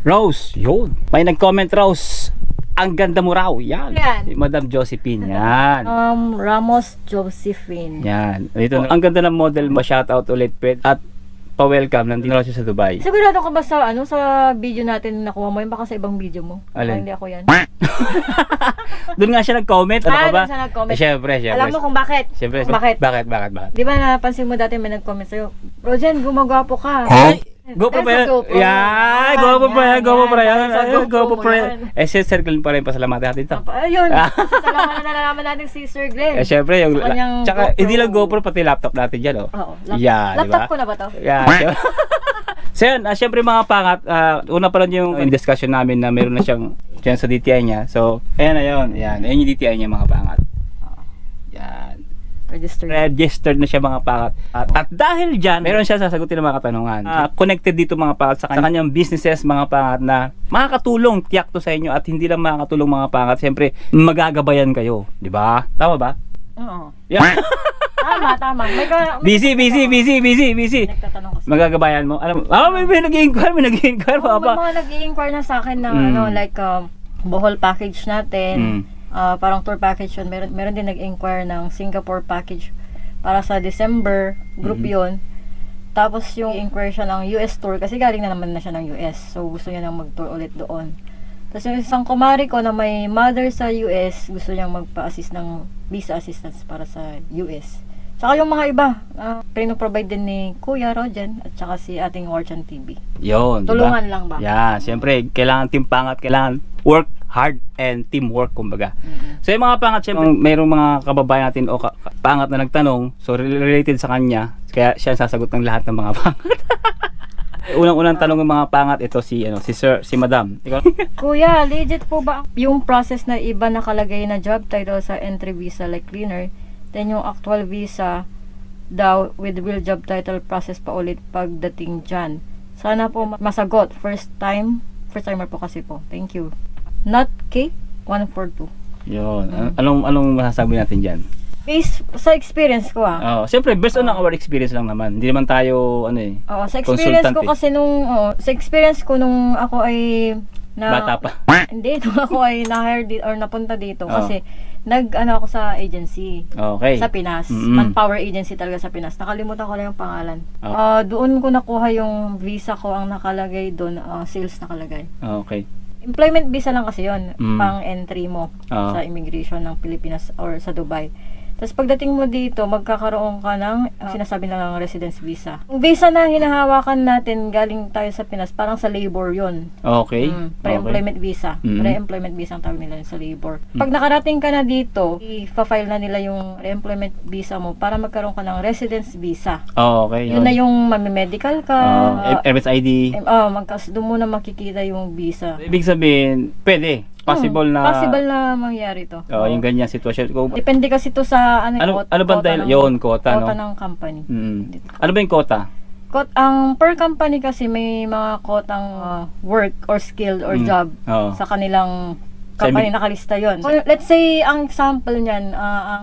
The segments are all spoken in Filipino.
Rose, yun. May nag-comment, Rose. Ang ganda mo raw. Yan. Yan. Si Madam Josephine. Yan. Ramos Josephine. Yan. Dito, ang ganda ng model mo. Shoutout ulit, Pet. At pa-welcome. Nandito na siya sa Dubai. Sigurado ka ba sa sa video natin nakuha mo yun? Baka sa ibang video mo. Alin? Hindi ako yan. Doon nga siya nag-comment. Ano ka ba? Doon siya nag-comment. Syempre. Alam mo kung bakit? Syempre. Bakit? Bakit? Di ba napansin mo dati may nag-comment sa'yo, Rojen, gumagwapo ka. Go pa ba yan? GoPro. Yan! Go pa ba yan? Go pa ba yan? Sa Go GoPro pa ba yan? Circle pa rin pasalamatan natin ito. Ayun. Salamat na nalaman natin si Sir Glenn. Syempre, yung tsaka GoPro. hindi lang GoPro, pati laptop natin dyan, oh. Oo. Yan, Laptop diba? ko na ba to? Yan. So yun, syempre mga pangat, una pa lang yung discussion namin na meron na siyang dyan sa DTI niya. So, ayan na yun. Ayan yung DTI niya mga pangat. Yan. Registered na siya mga pangat. At dahil dyan, meron siya sasagutin ng mga katanungan. Connected dito mga pangat sa kanyang businesses mga pangat na makakatulong tiyak to sa inyo at hindi lang makakatulong mga pangat. Siyempre, magagabayan kayo. Di ba? Tama ba? Oo. Yeah. Tama. Busy. Nagtatanong kasi. Magagabayan mo. Alam mo, may nag-i-inquire Oo, pa. may mga nag-i-inquire na sa akin na like Bohol package natin. Parang tour package yun. Meron din nag-inquire ng Singapore package para sa December. Group yun. Tapos yung inquire siya ng US tour kasi galing na naman na siya ng US. So gusto niya nang mag-tour ulit doon. Tapos yung isang kumari ko na may mother sa US, gusto niyang magpa-assist ng visa assistance para sa US. Tsaka yung mga iba, pino-provide din ni Kuya Rojen at tsaka si ating Orchan TV. Yun, Tulungan diba? lang ba? Yeah, siyempre, kailangan team pangat, kailangan work hard and teamwork kumbaga. So yung mga pangat, siyempre, mayroong mga kababayan natin o pangat na nagtanong, so related sa kanya, kaya siya sasagot ng lahat ng mga pangat. Unang-unang tanong ng mga pangat, ito si Madam. Ikaw? Kuya, legit po ba yung process na iba nakalagay na job title sa entry visa like cleaner, then yung actual visa daw with real job title process pa ulit pagdating dyan? Sana po masagot. First timer po kasi po. Thank you. Not K142. Yun. Anong masasabi natin dyan? Based sa experience ko Siyempre, based on our experience lang naman. Hindi naman tayo, sa experience ko kasi sa experience ko nung ako ay bata pa. Hindi, nung ako ay na-hire or napunta dito kasi ako sa agency. Okay. Sa Pinas. Manpower agency talaga sa Pinas. Nakalimutan ko lang yung pangalan. Doon ko nakuha yung visa ko, ang nakalagay doon, sales nakalagay. Okay. Employment visa lang kasi yun, pang entry mo sa immigration ng Pilipinas or sa Dubai. Tapos pagdating mo dito, magkakaroon ka ng sinasabi na ng residence visa. Yung visa na hinahawakan natin galing tayo sa Pinas, parang sa labor yun. Okay. Pre-employment visa. Pre-employment visa ang tawag nila sa labor. Pag nakarating ka na dito, i-file na nila yung pre-employment visa mo para magkaroon ka ng residence visa. Okay. Yun na yung mamimedical ka. MSID. Doon mo na makikita yung visa. Ibig sabihin, pwede. Possible na mangyari to. Yung ganyan sitwasyon. Depende kasi to sa ano ba dahil yun quota ng company. Ano ba yung quota? Ang per company kasi may mga quotang work or skill or job sa kanilang company nakalista yon. So, let's say ang example niyan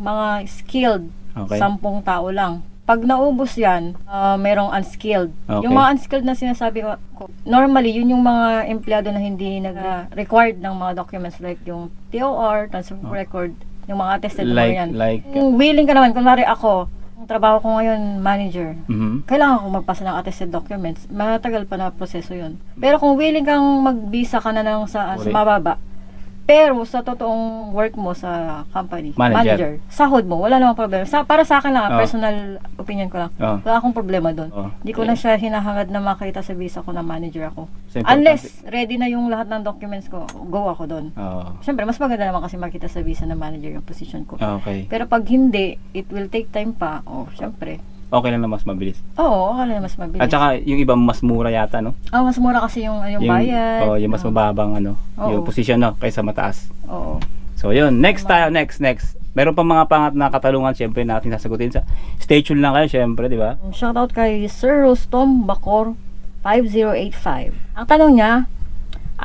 mga skilled 10 tao lang. Pag naubos yan, merong unskilled. Okay. Yung mga unskilled na sinasabi ko, normally, yun yung mga empleyado na hindi nag-required ng mga documents like yung TOR, transfer record, yung mga attested mo yan. Kung willing ka naman, kunwari ako, ang trabaho ko ngayon, manager, kailangan ko magpasa ng attested documents. Matagal pa na proseso yun. Pero kung willing kang mag-visa ka na ng sa mababa, pero sa totoong work mo sa company, manager, sahod mo, wala namang problema. Para sa akin lang, personal opinion ko lang, wala akong problema doon. Hindi ko na siya hinahangad na makita sa visa ko na manager ako. Unless, ready na yung lahat ng documents ko, go ako doon. Siyempre, mas maganda naman kasi makita sa visa na manager yung position ko. Okay. Pero pag hindi, it will take time pa. Siyempre. Okay lang na mas mabilis. Okay lang na mas mabilis. At saka, yung iba mas mura yata, no? Mas mura kasi yung bayad. Yung mas mababang, yung position, kaysa mataas. Oo. So, yun. Next tayo, next. Meron pa mga pangat na katalungan, syempre, natin sasagutin. Stay tuned lang kayo, syempre, di ba? Shoutout kay Sir Rustom Bacor 5085. Ang tanong niya,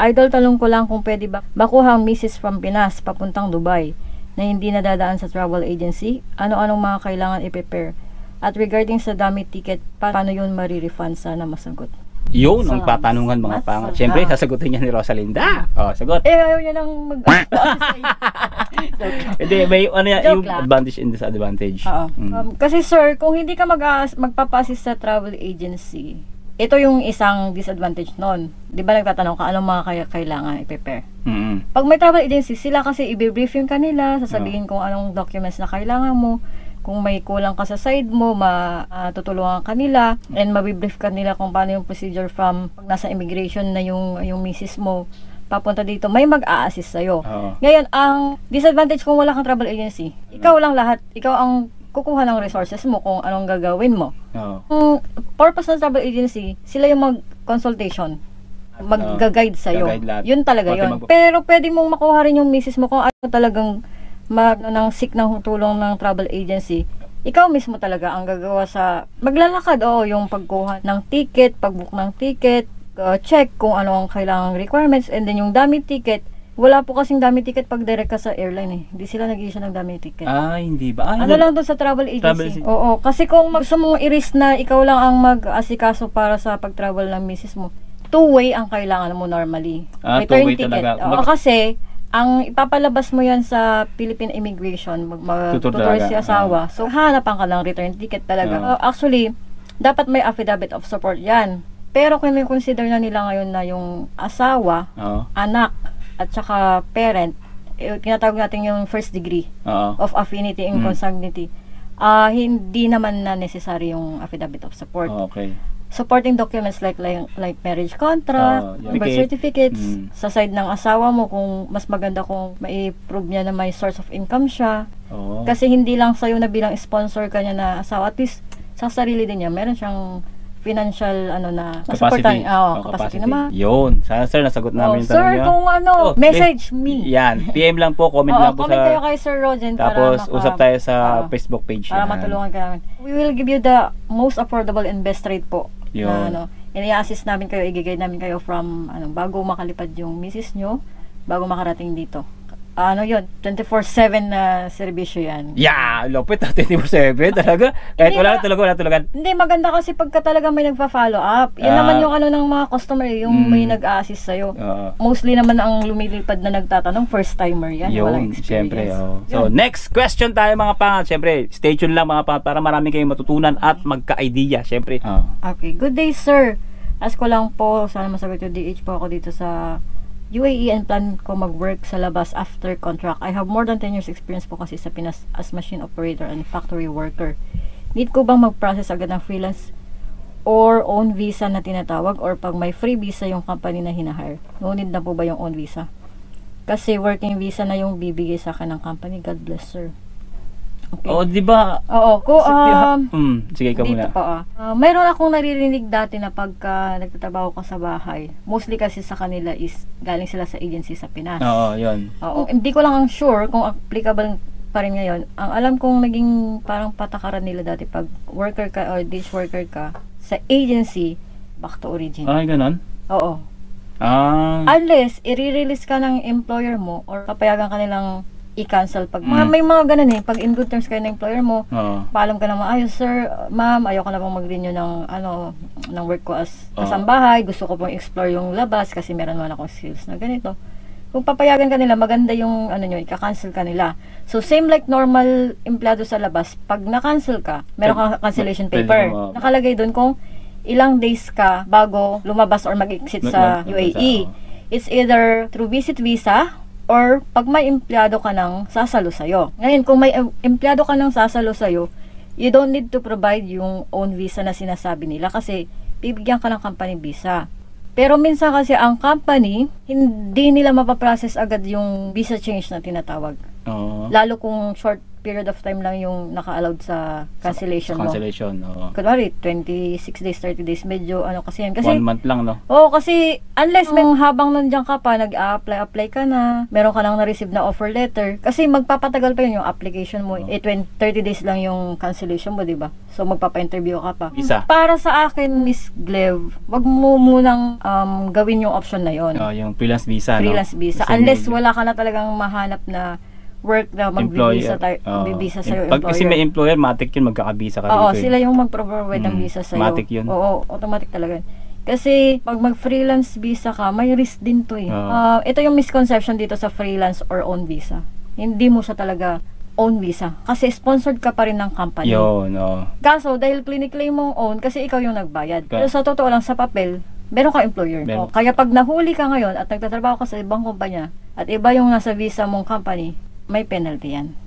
Idol, talong ko lang kung pwede ba makuha ang misis from Pinas papuntang Dubai na hindi nadadaan sa travel agency? Ano-anong mga kailangan i-prepare? At regarding sa dami ticket, paano yun marirefund? Sana masagot. Yun ang patanungan mga pangat. Siyempre, sasagutin niya ni Rosalinda. Oh, sagot. Ayaw niya nang Hindi, may ano yan, yung advantage and disadvantage. Kasi sir, kung hindi ka magpapa-assist sa travel agency, ito yung isang disadvantage nun. Di ba nagtatanong ka, anong mga kailangan i-prepare? Pag may travel agency, sila kasi i-briefing ka nila, sasabihin kung anong documents na kailangan mo. Kung may kulang ka sa side mo, matutulungan ka nila, and mabibrief ka nila kung paano yung procedure from pag nasa immigration na yung misis mo papunta dito, may mag-a-assist sa'yo. Ngayon, ang disadvantage kung wala kang travel agency, ikaw lang lahat, ikaw ang kukuha ng resources mo kung anong gagawin mo. Kung purpose ng travel agency, sila yung mag-consultation, mag-guide sa'yo. Yun talaga yun. Pero pwede mong makuha rin yung misis mo kung ano talagang ng seek ng tulong ng travel agency. Ikaw mismo talaga ang gagawa sa maglalakad, yung pagkuha ng ticket, pagbook ng ticket, check kung ano ang kailangang requirements, and then yung dummy ticket. Wala po kasing dummy ticket pag direct ka sa airline Hindi sila nag-issue ng dummy ticket. Hindi ba? Ano lang doon sa travel agency? Oo, kasi kung gusto mong i-risk na ikaw lang ang mag-asikaso para sa pag-travel ng misis mo, two-way ang kailangan mo normally. Return ticket. Oo, kasi ang ipapalabas mo yan sa Philippine Immigration, mag-tutor si asawa. So, hanapan ka ng return ticket talaga. Actually, dapat may affidavit of support yan. Pero kung consider na nila ngayon na yung asawa, anak, at saka parent, tinatawag natin yung first degree of affinity and consanguinity, hindi naman na necessary yung affidavit of support. Supporting documents like marriage contract, birth certificates, sa side ng asawa mo, kung mas maganda kung mai-prove niya na may source of income siya. Kasi hindi lang sa'yo na bilang sponsor ka niya na asawa, at least sa sarili din niya, meron siyang financial capacity naman. Yun. Sana sir, nasagot namin yung tanong sir, niyo. kung message me. Yan. PM lang po, comment lang po comment kayo kay Sir Rogen. Tapos, usap tayo sa Facebook page. Para matulungan ka namin. We will give you the most affordable and best rate po. Yun. I-assist namin kayo, i-guide namin kayo from bago makalipad yung misis nyo, bago makarating dito. Yun, 24/7 na serbisyo yan. Lupit 24/7 talaga. Kahit wala tulugan. Hindi, maganda kasi pagka talaga may nagpa-follow up. Yan naman yung ng mga customer, yung may nag-a-assist sa'yo. Mostly naman ang lumilipad na nagtatanong, first timer yan. Walang experience. Siyempre. So, next question tayo mga pangat. Siyempre, stay tuned lang mga pangat para marami kayong matutunan at magka-idea. Siyempre. Okay, good day sir. Ask ko lang po, sana masagot yung DH po ako dito sa UAE and plan ko mag-work sa labas after contract. I have more than 10 years experience po kasi sa Pinas as machine operator and factory worker. Need ko bang mag-process agad ng freelance or own visa na tinatawag, or pag may free visa yung company na hinahire? No need na po ba yung own visa? Kasi working visa na yung bibigay sa akin ng company. God bless sir. Okay. Di ba? Sige, ikaw muna. Mayroon akong naririnig dati na pagka nagtatrabaho ka sa bahay, mostly kasi sa kanila is galing sila sa agency sa Pinas. Yun. Hindi ko lang sure kung applicable pa rin ngayon. Ang alam kong naging parang patakaran nila dati, pag worker ka or dish worker ka sa agency, back to origin. Ganon? Oo. Unless i-release ka ng employer mo or papayagan ka nilang i-cancel pag may mga ganun pag in good terms kayo ng employer mo, paalam ka na maayos, sir, ma'am, ayoko na pong mag-renew ng work ko as kasambahay, gusto ko pong explore yung labas kasi meron naman akong skills na ganito. Kung papayagan ka nila, maganda yung ika-cancel ka nila. So same like normal empleyado sa labas, pag na-cancel ka, meron kang cancellation paper. Nakalagay doon kung ilang days ka bago lumabas or mag-exit sa UAE. It's either through visit visa or pag may empleyado ka ng sasalo sa'yo. Ngayon, kung may empleyado ka ng sasalo sa'yo, you don't need to provide yung own visa na sinasabi nila kasi bibigyan ka ng company visa. Pero minsan kasi ang company, hindi nila mapaprocess agad yung visa change na tinatawag. Lalo kung short period of time lang yung naka-allowed sa cancellation mo. Kunwari, 26 days, 30 days, medyo kasi yan. Kasi 1 month lang, no? Kasi unless habang nandiyan ka pa, nag-apply ka na, meron ka lang na-receive na offer letter, kasi magpapatagal pa yun yung application mo. 30 days lang yung cancellation mo, diba? So, magpapa-interview ka pa. Visa. Para sa akin, Miss Glev, wag mo munang gawin yung option na yun. Yung freelance visa, freelance visa. Unless wala ka na talagang mahanap na work na mag-visa visa sa'yo, employer. Kasi may employer, matik yun, magkaka-visa ka dito. Sila yung mag-provide ng visa sa'yo. Matik yun. Automatic talaga. Kasi pag mag-freelance visa ka, may risk din to eh. Ito yung misconception dito sa freelance or own visa. Hindi mo siya talaga own visa. Kasi sponsored ka pa rin ng company. Kaso, dahil clinically mong own, kasi ikaw yung nagbayad. Pero sa totoo lang, sa papel, meron ka employer. Kaya pag nahuli ka ngayon at nagtatrabaho ka sa ibang kumpanya at iba yung nasa visa mong company, may penalty yan.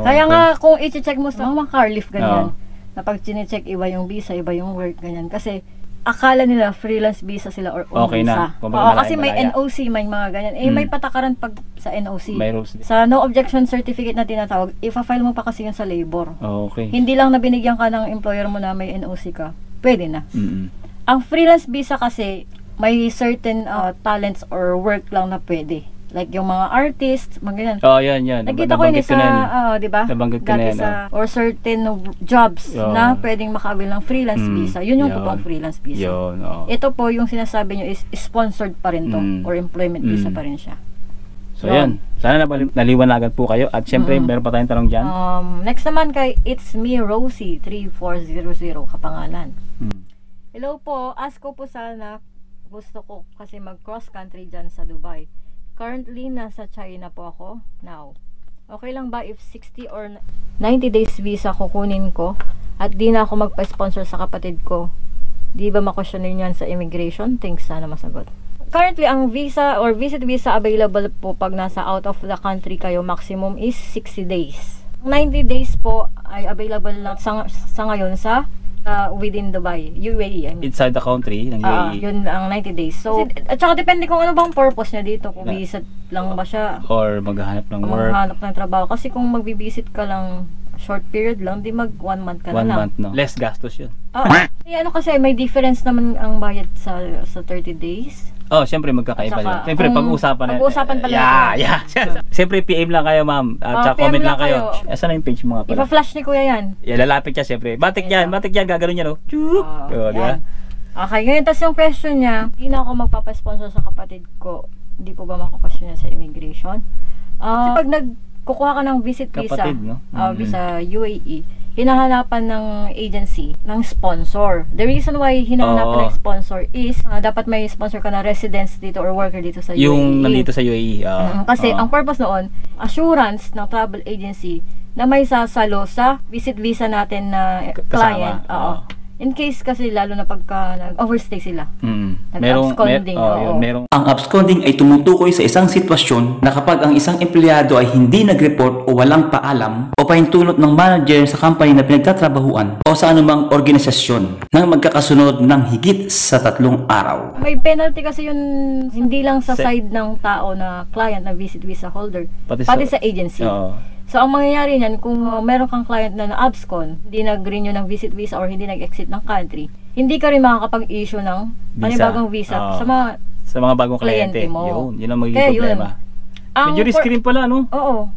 Kaya nga kung i-check mo sa mga car lift ganyan, na pag chine-check iba yung visa, iba yung work ganyan. Kasi akala nila freelance visa sila or own visa. Kasi may NOC, may mga ganyan. May patakaran pag sa NOC. Sa no objection certificate na tinatawag, ipa-file mo pa kasi yun sa labor. Hindi lang na binigyan ka ng employer mo na may NOC ka. Pwede na. Ang freelance visa kasi, may certain talents or work lang na pwede. Like yung mga artists, mga ganyan. Yan. Nakita ko yun sa, di ba? Nabanggit ko na yan. Or certain jobs na pwedeng makabil ng freelance visa. Yun yung totoong freelance visa. Ito po yung sinasabi nyo is sponsored pa rin to or employment visa pa rin siya. So yan. Sana naliwanagan po kayo. At syempre, meron pa tayong tanong dyan. Next naman kay It's Me Rosie 3400 kapangalan. Hello po, ask ko po sana, gusto ko kasi mag cross country dyan sa Dubai. Currently, nasa China po ako now. Okay lang ba if 60 or 90 days visa kukunin ko at di na ako magpa-sponsor sa kapatid ko? Di ba makwestiyonin yan sa immigration? Thanks, sana masagot. Currently, ang visa or visit visa available po pag nasa out of the country kayo, maximum is 60 days. 90 days po ay available lang sa ngayon sa within Dubai, UAE. Inside the country ng UAE. Yun ang 90 days. So, at saka depende kung ano bang purpose niya dito. Kung visit lang ba siya. Or maghahanap ng work. Maghahanap ng trabaho. Kasi kung magbibisit ka lang short period lang, di mag 1 month ka na lang. 1 month, no? Less gastos yun. Ano kasi, may difference naman ang bayad sa 30 days. Siyempre magkakaiba yun. Siyempre pag-uusapan pala. Siyempre PM lang kayo, ma'am. At comment lang kayo. Saan na yung page mga pala? Ipa-flash ni kuya yan. Lalapit siya siyempre. Batik yan, gagano'n yan, no? Di ba? Okay, ngayon tas yung question niya, hindi na ako magpapasponsor sa kapatid ko. Hindi po ba makakasyon niya sa immigration? Kasi pag nagkukuha ka ng visit visa, kapatid, no? Visa UAE, hinahanapan ng agency ng sponsor. The reason why hinahanapan ng sponsor is dapat may sponsor ka na residence dito or worker dito sa UAE. Yung nandito sa UAE. Kasi ang purpose noon, assurance ng travel agency na may sasalo sa visit visa natin na client. In case kasi lalo na pagka nag-overstay sila. Nag-absconding. Ang absconding ay tumutukoy sa isang sitwasyon na kapag ang isang empleyado ay hindi nag-report o walang paalam o pahintulot ng manager sa company na pinagtatrabahuan o sa anumang organisasyon nang magkakasunod ng higit sa 3 araw. May penalty kasi yun hindi lang sa side ng tao na client na visit visa holder, pati sa agency. So, ang mangyayari niyan, kung meron kang client na na-abscond, hindi nag-renew ng visit visa or hindi nag-exit ng country, hindi ka rin makakapag-issue ng panibagong visa sa mga bagong kliyente mo. Yun ang magiging problema. Medyo risky rin pala, no? Oo.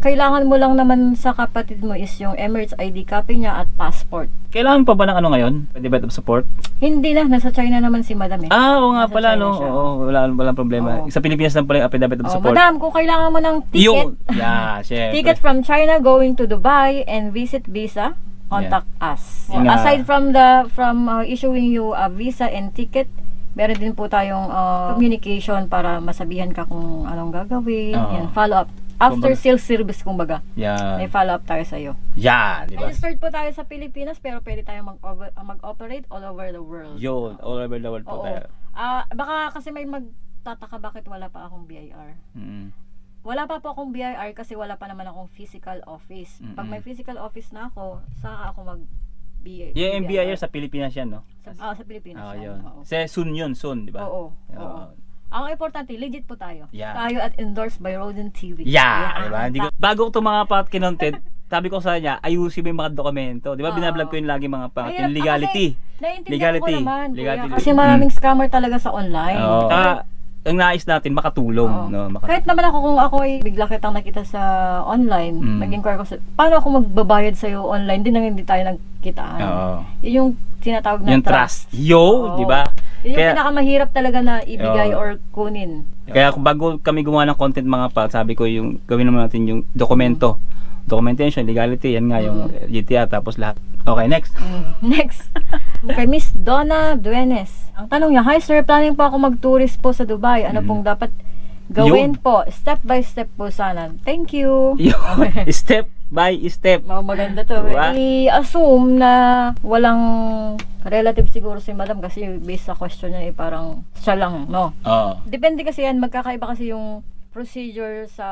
Kailangan mo lang naman sa kapatid mo is yung Emirates ID copy niya at passport. Kailangan pa ba ng ano ngayon? Pwede ba ito support? Hindi na, nasa China naman si Madam eh. Oo nga pala, no? Walang problema. Sa Pilipinas lang pala yung affidavit of support. Madam, kung kailangan mo ng ticket, ticket from China going to Dubai and visit visa, contact us. Aside from issuing you a visa and ticket, meron din po tayong communication para masabihan ka kung anong gagawin, follow up. After sales service, kumbaga. May follow-up tayo sa'yo. Diba? Registered po tayo sa Pilipinas, pero pwede tayo mag-operate all over the world. All over the world po tayo. Baka kasi may magtataka bakit wala pa akong BIR. Wala pa po akong BIR kasi wala pa naman akong physical office. Pag may physical office na ako, saka ako mag-BIR. Yung BIR sa Pilipinas yan, no? Sa Pilipinas yan. Soon yun, soon, di ba? Oo. Ang importante, legit po tayo. Tayo at endorsed by Rodent TV. Diba? Bago ko itong mga kinontent, sabi ko sa kanya, ayusin mo yung mga dokumento. Di ba binablog ko yung lagi mga yung legality. Naiintindihan ko naman. Kasi maraming scammer talaga sa online. Ang nais natin, makatulong. No? Kahit naman ako, kung ako ay bigla kitang nakita sa online, nag-inquire ko paano ako magbabayad sa'yo online, hindi tayo nagkitaan. Yung tinatawag na trust. Di ba? Yun yung pinakamahirap talaga na ibigay or kunin. Kaya kung bago kami gumawa ng content mga pal, sabi ko yung gawin naman natin yung dokumento. Documentation, legality, yan nga yung GTA, tapos lahat. Okay, next. Next. Kay Miss Donna Duenes. Ang tanong niya, "Hi sir, planning po ako mag-tourist po sa Dubai. Ano pong dapat gawin po? Step by step po sana. Thank you." Step by step. Maganda to. Diba? I-assume na walang relative siguro si madam kasi based sa question niya parang siya lang, no? Oo. Depende kasi yan, magkakaiba kasi yung procedure sa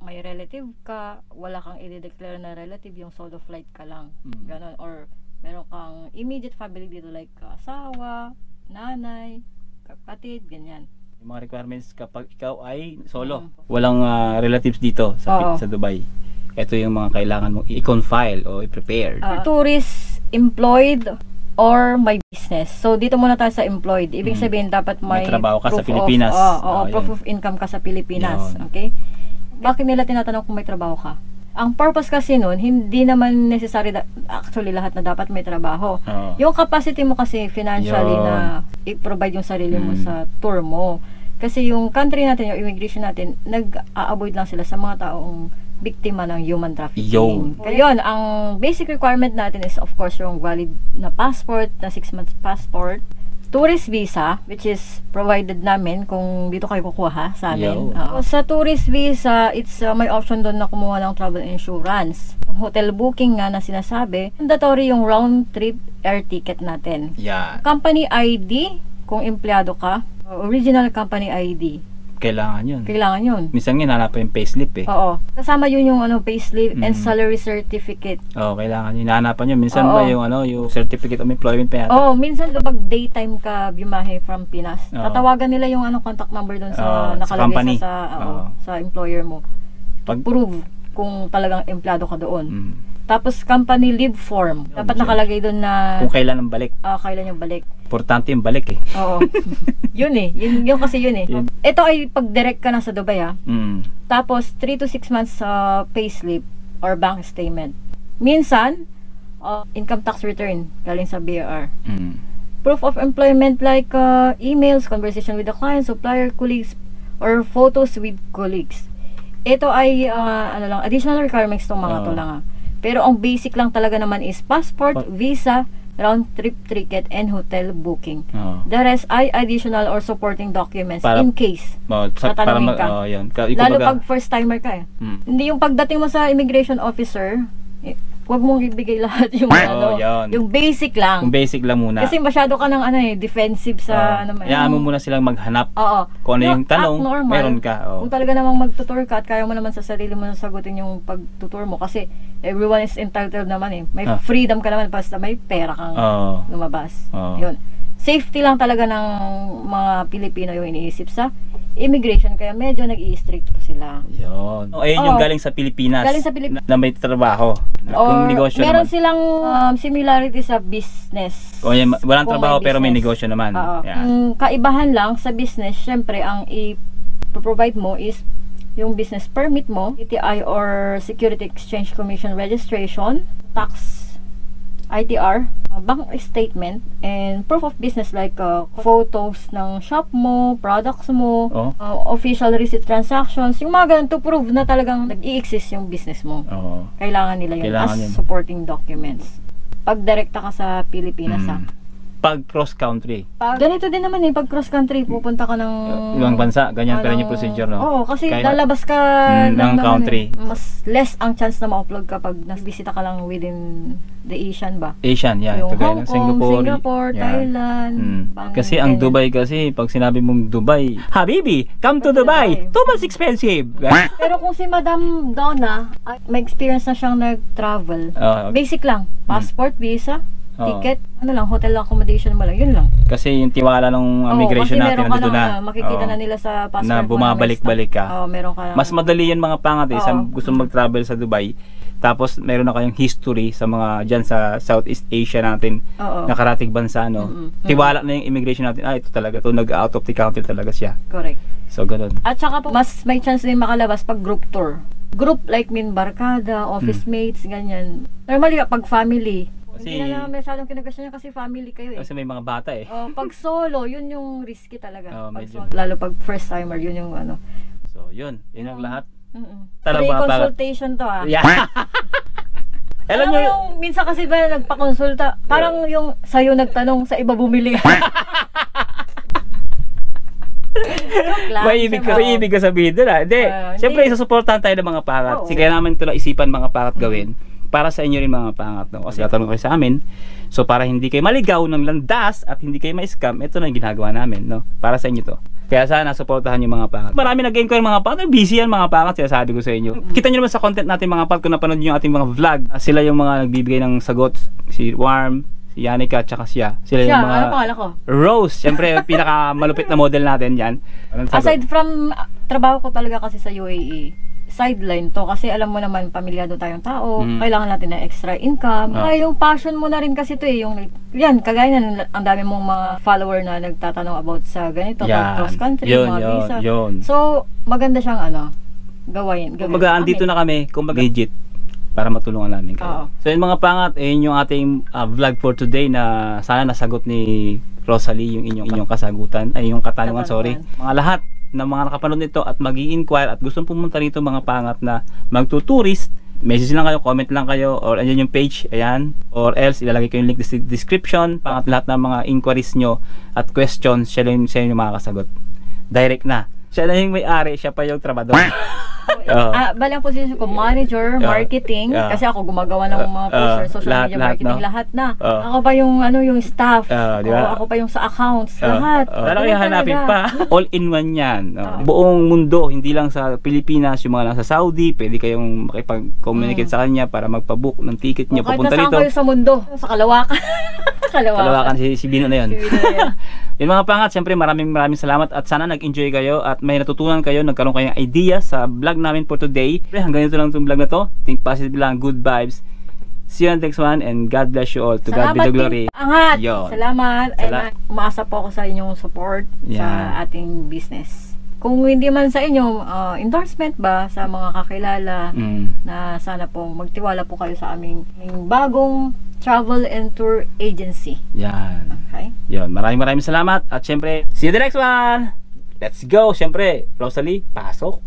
may relative ka, wala kang i-declare na relative, yung solo flight ka lang. Ganon. Or meron kang immediate family dito like asawa, nanay, kapatid, ganyan. Yung mga requirements kapag ikaw ay solo. Walang relatives dito sa Dubai. Ito yung mga kailangan mong i-confile o i-prepare. Tourist, employed, or may business. So, dito muna tayo sa employed. Ibig sabihin, dapat may trabaho ka sa proof Pilipinas. Proof of income ka sa Pilipinas. Yun. Okay? Bakit nila tinatanong kung may trabaho ka? Ang purpose kasi nun, hindi naman necessary, actually lahat na dapat may trabaho. Yung capacity mo kasi financially na i-provide yung sarili mo sa tour mo. Kasi yung country natin, yung immigration natin, nag-a-avoid lang sila sa mga taong biktima ng human trafficking. Kaya yun, ang basic requirement natin is of course yung valid na passport, na 6 months passport, tourist visa, which is provided namin kung dito kayo kukuha ha, sa amin. Sa tourist visa, it's may option doon na kumuha ng travel insurance. Hotel booking nga na sinasabi, mandatory yung round trip air ticket natin. Company ID, kung empleyado ka, original company ID. Kailangan yun. Kailangan yun. Minsan nga hanap pa yung payslip eh. Oo. Kasama yun yung payslip and salary certificate. Oo, kailangan yun. Hanapan yun. Minsan ba yung yung certificate of employment pa yata? Oo, minsan kapag daytime ka biyahe from Pinas, tatawagan nila yung contact number doon sa nakalagay sa employer mo. Prove kung talagang empleyado ka doon. Tapos company leave form. Dapat nakalagay doon na kung kailan ang balik. Kailan yung balik. Importante yung balik eh. Oo. Yun eh. Yun kasi yun eh. Ito ay pag direct ka na sa Dubai Tapos 3 to 6 months payslip or bank statement. Minsan, income tax return galing sa BAR. Proof of employment like emails, conversation with the client, supplier, colleagues, or photos with colleagues. Ito ay additional requirements tong mga to lang Pero ang basic lang talaga naman is passport, visa, round trip ticket, and hotel booking. The rest ay additional or supporting documents in case tatanungin ka. Lalo pag first timer ka Hindi yung pagdating mo sa immigration officer, huwag mong ibigay lahat yung yung basic lang. Yung basic lang muna. Kasi masyado ka ng defensive sa Hayaan mo muna silang maghanap. Kung ano yung tanong, meron ka. Kung talaga namang magtutur ka at kaya mo naman sa sarili mo sagutin yung pagtutur mo kasi everyone is entitled naman May freedom ka naman basta may pera kang lumabas. Yun. Safety lang talaga ng mga Pilipino yung iniisip sa immigration kaya medyo nag-i-strict po sila. Yun. Ayun yung galing sa Pilipinas. Galing sa Pilipinas. Na may trabaho. Or negosyo meron naman. silang similarity sa business. Walang trabaho pero may negosyo naman. Kaibahan lang sa business, syempre ang i-provide mo is yung business permit mo, ETI or Security Exchange Commission registration, tax, ITR, bank statement, and proof of business like photos ng shop mo, products mo, official receipt transactions, yung mga ganun to prove na talagang nag-i-exist yung business mo. Kailangan nila yun as supporting documents. Pag direkta ka sa Pilipinas Pag cross country. Ganito din naman pag cross country, pupunta ka ng ibang bansa, ganyan pa rin yung procedure, no? Oo, kasi lalabas ka ng country. Mas less ang chance na ma-upload kapag nagbisita ka lang within the Asian ba? Asian, yung Hong Kong, Singapore, Thailand. Kasi ang Dubai kasi, pag sinabi mong Dubai, Habibi, come to Dubai! Too much expensive! Pero kung si Madam Donna, may experience na siyang nag-travel, basic lang, passport, visa, ticket, hotel accommodation mo lang, yun lang. Kasi yung tiwala ng immigration natin nandito na. Makikita na nila sa passport na bumabalik-balik ka. Meron ka. Mas madali yan mga pangat sa gusto mag-travel sa Dubai. Tapos meron na kayong history sa mga dyan sa Southeast Asia natin, nakarating bansa, tiwala na yung immigration natin, ito talaga, nag-out of the country talaga siya. Correct. So, ganun. At saka po, mas may chance din makalabas pag group tour. Group like barkada, office mates, ganyan. Normally, pag family, hindi na masyadong kinag-question niya kasi family kayo Kasi may mga bata pag solo, yun yung risky talaga. Medyo. Lalo pag first timer, yun yung So, yun ang lahat. Free consultation to Yeah. Alam Alam mo nyo, yung minsan kasi ba nagpakonsulta, parang yung sa'yo nagtanong, sa iba bumili. Joke lang, may ibig ka sabihin doon. Hindi, siyempre isusuportahan tayo ng mga pangat. Oo. Sige, kaya namin ito lang isipan mga pangat gawin para sa inyo rin mga pangat. No? Kasi tatanong kayo sa amin. So para hindi kayo maligaw ng landas at hindi kayo ma-scam, ito na yung ginagawa namin. No? Para sa inyo to. Kaya sana suportahan yung mga pangat. Marami nag-inquire mga pangat. Busy yan mga pangat. Sinasabi ko sa inyo. Kita nyo naman sa content natin mga pangat. Kung napanood nyo yung ating mga vlog, sila yung mga nagbibigay ng sagot. Si Warm, si Yanika, tsaka siya. Sila yung mga... Ano pangalan ko? Rose. Siyempre, pinaka-malupit na model natin yan. Aside from trabaho ko talaga kasi sa UAE, sideline to kasi alam mo naman pamilyado tayong tao, kailangan natin ng extra income. Kaya yung passion mo na rin kasi to yung yan, kagaya na ang dami mong mga follower na nagtatanong about sa ganito, cross country, mga visa. So, maganda siyang gawin. Kumbaga, andito na kami, kumbaga legit para matulungan namin kayo. So, yung mga pangat, yung ating vlog for today na sana nasagot ni Rosalie yung inyong kasagutan, ay yung katanungan, sorry. Mga lahat ng mga nakapanood nito at mag-i-inquire at gustong pumunta rito mga pangat na magtuturist, message lang kayo, comment lang kayo, or andyan yung page, ayan, or else ilalagay ko yung link sa description. Pangat lahat ng mga inquiries nyo at questions, siya lang yung makakasagot. Direct na. Siya lang yung may-ari, siya pa yung trabador. Balang position ko, manager, marketing, kasi ako gumagawa ng mga posters, social media marketing, lahat na. Ako pa yung yung staff, ako pa yung sa accounts, lahat. Lalo kayo hanapin pa. All in one yan. Buong mundo, hindi lang sa Pilipinas, yung mga nasa Saudi, pwede kayong makipag-communicate sa kanya para magpabook ng ticket niya papunta rito. Kahit nasaan kayo sa mundo, sa Kalawakan. Kalawakan, si Bino na yun. Yung mga pangat, siyempre maraming salamat at sana nag-enjoy kayo at may natutunan kayo, nagkaroon kayong idea sa vlog namin for today. Hanggang dito lang itong vlog na to. Think positive lang, good vibes. See you on the next one and God bless you all. To God be the glory. Angat! Salamat! Umaasa po ako sa inyong support sa ating business. Kung hindi man sa inyo, endorsement ba sa mga kakilala na sana po magtiwala po kayo sa aming bagong travel and tour agency. Yan. Okay. Yan. Maraming salamat. At syempre, see you the next one. Let's go. Syempre, Rosalie, pasok.